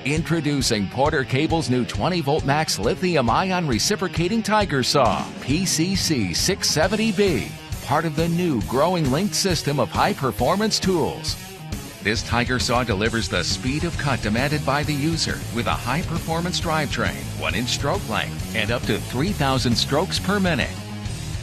Introducing Porter Cable's new 20-volt max lithium-ion reciprocating Tiger Saw, PCC 670B, part of the new growing linked system of high-performance tools. This Tiger Saw delivers the speed of cut demanded by the user with a high-performance drivetrain, 1-inch stroke length, and up to 3,000 strokes per minute.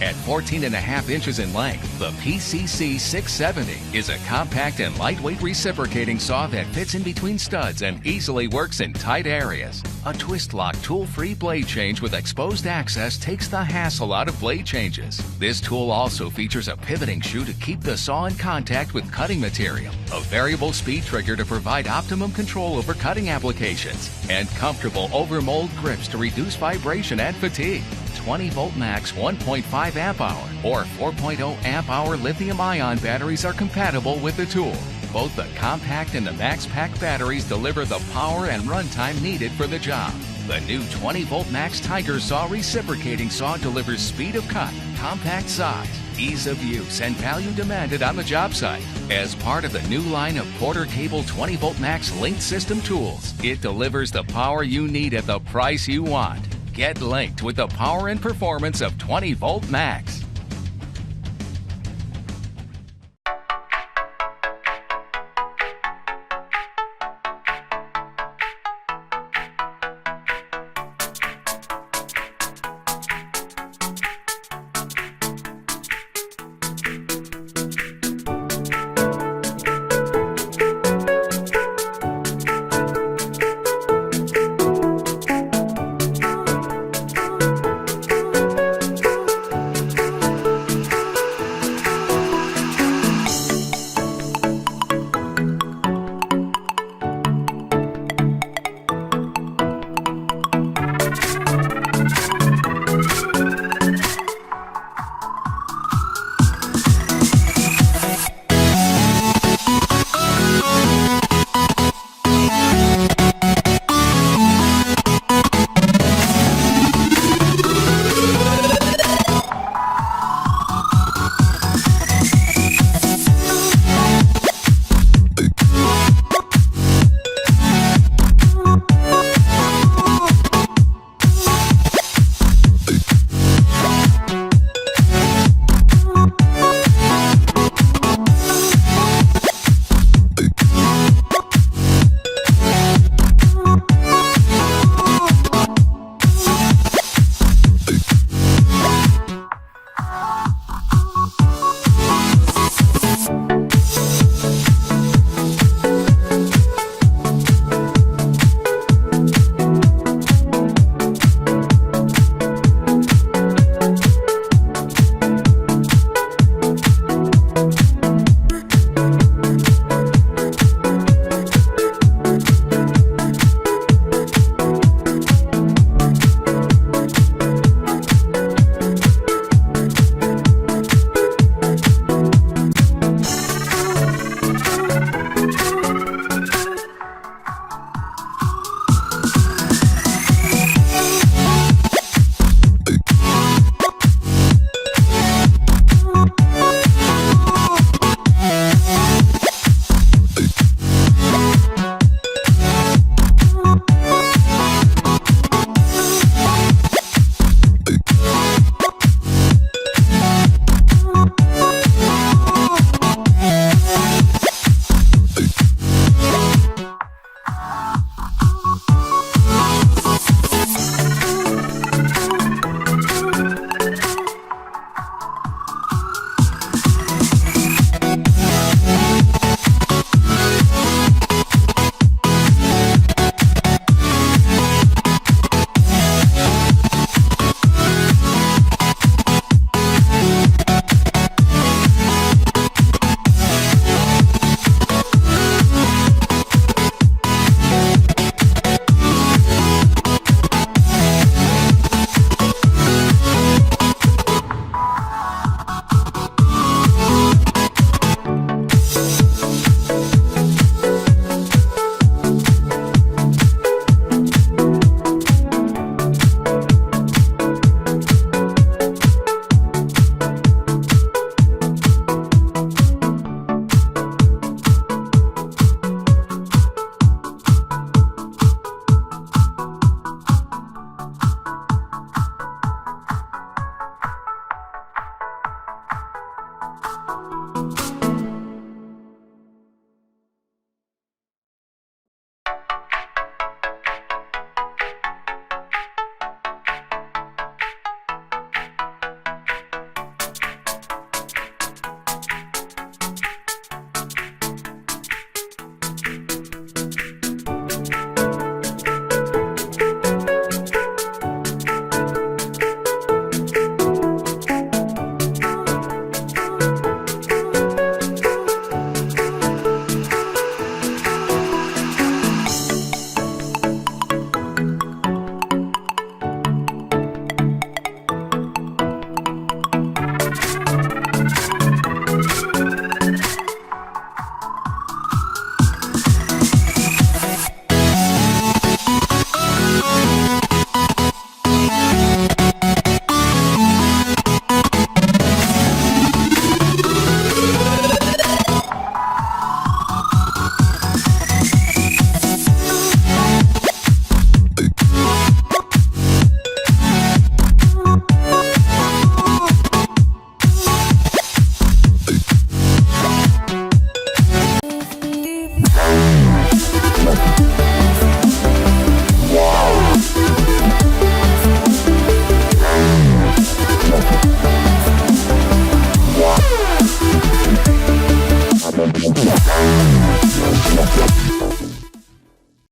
At 14.5 inches in length, the PCC 670 is a compact and lightweight reciprocating saw that fits in between studs and easily works in tight areas. A twist-lock tool-free blade change with exposed access takes the hassle out of blade changes. This tool also features a pivoting shoe to keep the saw in contact with cutting material, a variable speed trigger to provide optimum control over cutting applications, and comfortable over-mold grips to reduce vibration and fatigue. 20-volt max 1.5 amp-hour or 4.0 amp-hour lithium-ion batteries are compatible with the tool. Both the compact and the max pack batteries deliver the power and runtime needed for the job. The new 20-volt max Tiger Saw reciprocating saw delivers speed of cut, compact size, ease of use, and value demanded on the job site. As part of the new line of Porter Cable 20-volt max linked system tools, it delivers the power you need at the price you want. Get linked with the power and performance of 20-volt max.